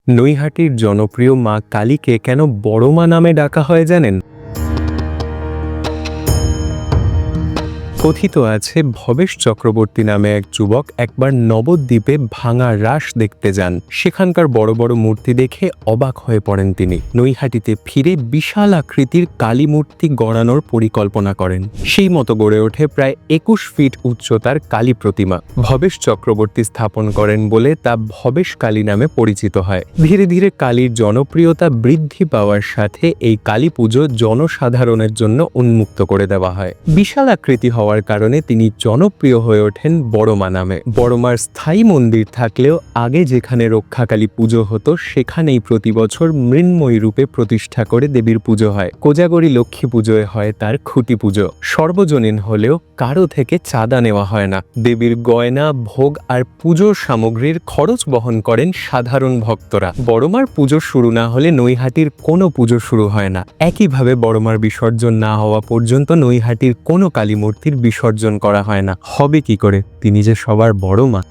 নৈহাটির জনপ্রিয় মা কালীকে কেন বড় মা নামে ডাকা হয় জানেন? কথিত আছে ভবেশ চক্রবর্তী নামে এক যুবক একবার নবদ্বীপে ভাঙা রাস দেখতে যান। সেখানকার বড় বড় মূর্তি দেখে অবাক হয়ে পড়েন তিনি। নৈহাটিতে ফিরে বিশাল আকৃতির কালী মূর্তি গড়ানোর পরিকল্পনা করেন। সেই মতো গড়ে ওঠে প্রায় 21 ফিট উচ্চতার কালী প্রতিমা। ভবেশ চক্রবর্তী স্থাপন করেন বলে তা ভবেশ কালী নামে পরিচিত হয়। ধীরে ধীরে কালীর জনপ্রিয়তা বৃদ্ধি পাওয়ার সাথে এই কালী পুজো জনসাধারণের জন্য উন্মুক্ত করে দেওয়া হয়। বিশাল আকৃতি হওয়ার কারণে তিনি জনপ্রিয় হয়ে ওঠেন বড়মা নামে। বড়মার স্থায়ী মন্দির থাকলেও আগে যেখানে রক্ষাকালী পুজো হতো সেখানেই প্রতি বছর মৃন্ময়ী রূপে প্রতিষ্ঠা করে দেবীর পুজো হয়। কোজাগরী লক্ষ্মী পুজোয় হয় তার খুঁটি পুজো। সর্বজনীন হলেও কারো থেকে চাঁদা নেওয়া হয় না। দেবীর গয়না, ভোগ আর পুজোর সামগ্রীর খরচ বহন করেন সাধারণ ভক্তরা। বড়মার পুজো শুরু না হলে নৈহাটির কোনো পুজো শুরু হয় না। একইভাবে বড়মার বিসর্জন না হওয়া পর্যন্ত নৈহাটির কোনো কালী মূর্তির বিসর্জন করা হয় না। হবে কি করে? তিনি যে সবার বড় মা।